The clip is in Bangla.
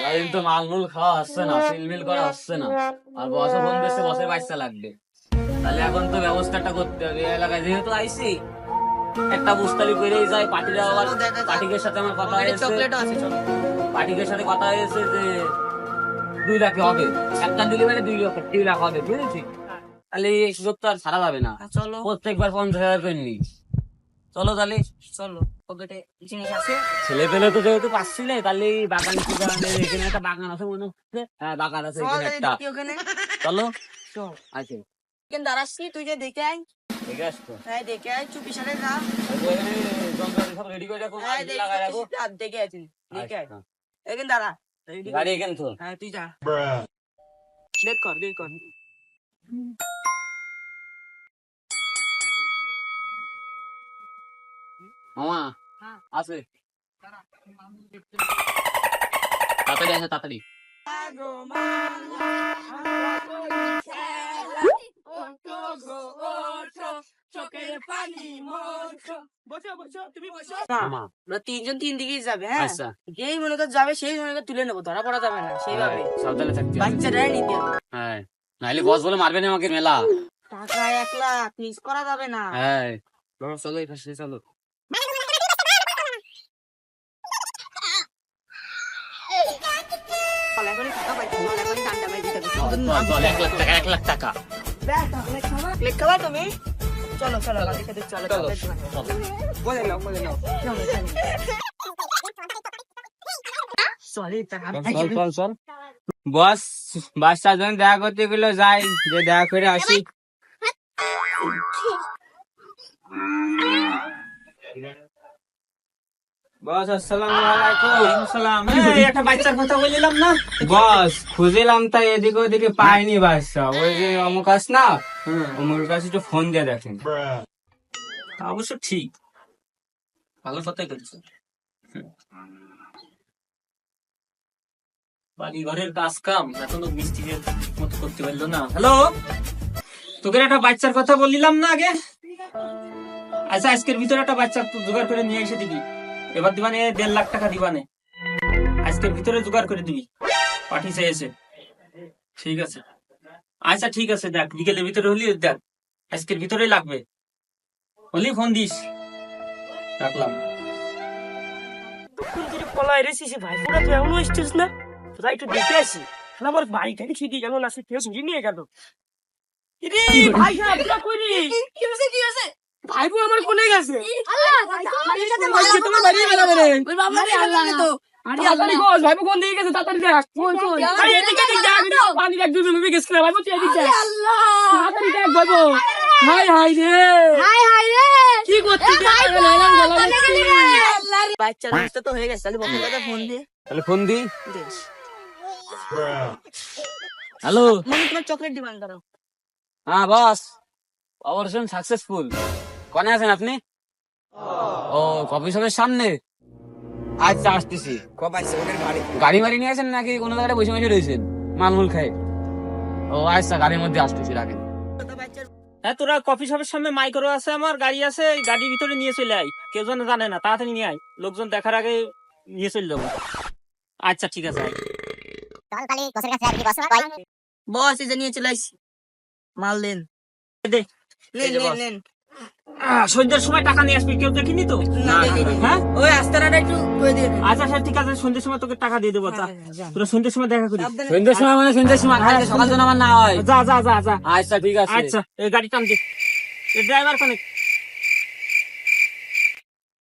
সারাদিন তো মালমূল খাওয়া হচ্ছে না, সিলমিল করা হচ্ছে না, আর বসও ফোন দিচ্ছে, বসের বাচ্চা লাগবে। তাহলে এখন তো ব্যবস্থাটা করতে হবে। এই এলাকায় যেহেতু আইসি, একটা বুস্তালি করেই যায়। পার্টিরা আবার পার্টিকের সাথে আমার কথা হয়েছে, পার্টিকের সাথে কথা হয়েছে যে 2 লাখ হবে, একটা ডেলিভারি 2 লাখ হবে, বুঝেছি? তাহলে এই সুযোগ তো আর ছাড়া যাবে না। চলো প্রত্যেকবার 50,000 করে নি। চলো তাহলে, চলো, পকেটে জিনিস আছে। ছেলে পেলে তো যেহেতু পাচ্ছি না, তাহলে এই বাগান এখানে একটা বাগান আছে মনে হচ্ছে। হ্যাঁ, বাগান আছে এখানে একটা। ওখানে চলো, চল। আছে। এখানে দাঁড়াচ্ছি, তুই যে দেখে আয়। ঠিক আছে তো। হ্যাঁ, দেখে আয়, চুপি সাথে যা। এখানে যন্ত্রপাতি সব রেডি করে রাখো, হ্যাঁ, লাগাই রাখো। দেখে আছি, দেখে আয়। আচ্ছা। এখানে দাঁড়া। গাড়ি এখানে তো। হ্যাঁ, তুই যা। দেখ কর, দেখ কর। মামা আছে, তাড়াতাড়ি আছে, তাড়াতাড়ি। মামা, আমরা 3 জন 3 দিকেই যাবে। হ্যাঁ, আচ্ছা। যেই মনে কর যাবে সেই মনে কর তুলে নেবো, ধরা পড়া যাবে না সেইভাবে। সাবধানে থাকতে হবে। বাচ্চাটাই নিতে হবে। হ্যাঁ, নাইলে বস বলে মারবে না আমাকে মেলা। টাকা 1 লাখ মিস করা যাবে না। হ্যাঁ, চলো এই পাশে চলো। চল, এখনই টাকা পাইছি, চল, এখনই ডান্ডা বাজি দেবো। চল, 1 লাখ টাকা, 1 লাখ টাকা। লেখ খাবা তুমি? চলো চলো, বাড়ির সাথে চলো চলো, চলো। বলে নাও, বলে নাও। চলো চলো। চলে টাকা চল। বস, বাচ্চার জন্য দেখা করতে গেলে যাই, যে দেখা করে আসি। বস, আসসালামু আলাইকুম। সালাম। একটা বাচ্চার কথা বলিলাম না? বস, খুঁজিলাম তাই এদিকে ওদিকে পাইনি বাচ্চা। ওই যে অমুক আস না, অমুক কাছে একটু ফোন দিয়ে দেখেন। অবশ্য ঠিক, ভালো কথাই করছো। বাড়ি ঘরের কাজ কাম এখনো মিস্ত্রির মতো করতে পারলো না। হ্যালো, তোকে একটা বাচ্চার কথা বললাম না আগে? আচ্ছা, আজকের ভিতরে একটা বাচ্চা জোগাড় করে নিয়ে এসে দিবি। এবার দিবানে 1.5 লাখ টাকা দিবানে, আজকের ভিতরে জোগাড় করে দিবি। পার্টি চেয়েছে। ঠিক আছে, আচ্ছা ঠিক আছে, দেখ বিকেলের ভিতরে হলি, দেখ আজকের ভিতরেই লাগবে, হলি ফোন দিস। রাখলাম। পলায় রেছিস ভাই, পুরা তো এমন এসছিস না, তোরা একটু দেখে আসি। আমার বাড়িটা ছিটি কেমন আছে, কেউ চুরি নিয়ে গেল। ভাই সাহেব, কই রে? কি হয়েছে? ভাইপো আমার কোনে গেছে? তোমার বাড়ি বেড়াবে রে। তাড়াতাড়ি কর, ভাইপো কোন দিকে গেছে, তাড়াতাড়ি দেখ। আরে এদিকে দেখ, পানি দেখ, দুজন মিলে গেছে ভাইপো, তুই এদিকে দেখ। তাড়াতাড়ি দেখ ভাইপো। হাই হাই রে, কি করছিস? বাচ্চা রাস্তা তো হয়ে গেছে, তাহলে বন্ধু কথা ফোন দিয়ে তাহলে ফোন দি। দিস। হ্যালো। মানে তোমার চকলেট ডিমান্ড করো। হ্যাঁ বস, অপারেশন সাকসেসফুল। কোনে আছেন আপনি? ও, কফি শপের সামনে। আচ্ছা, আসতেছি। গাড়ি মারি নিয়ে আসেন নাকি কোনো জায়গায় বসে বসে রয়েছেন মালমুল খাই? ও আচ্ছা, গাড়ির মধ্যে আসতেছি, রাখেন। হ্যাঁ, তোরা কফি শপের সামনে মাইক্রো আছে, আমার গাড়ি আছে, গাড়ির ভিতরে নিয়ে চলে আয়। কেউ যেন জানে না, তাড়াতাড়ি নিয়ে আয়, লোকজন দেখার আগে নিয়ে চলে যাবো। আচ্ছা ঠিক আছে। বস, এই যে নিয়ে চলে আসছি, মাল দেন। সন্ধ্যার সময় টাকা নিয়ে আসবি, কেউ দেখিনি তো? হ্যাঁ, ওই আস্তানাটা একটু করে দিয়ে দে। আচ্ছা স্যার, ঠিক আছে, সন্ধ্যার সময় তোকে টাকা দিয়ে দেবো। তোরা সন্ধ্যার সময় দেখা করি। সন্ধ্যের সময় মানে সন্ধ্যের সময়, হ্যাঁ, সকাল জন্য আমার না হয়। যা যা যা যা। আচ্ছা ঠিক আছে। আচ্ছা, এই গাড়ি টানছে, ড্রাইভার কানেক্ট।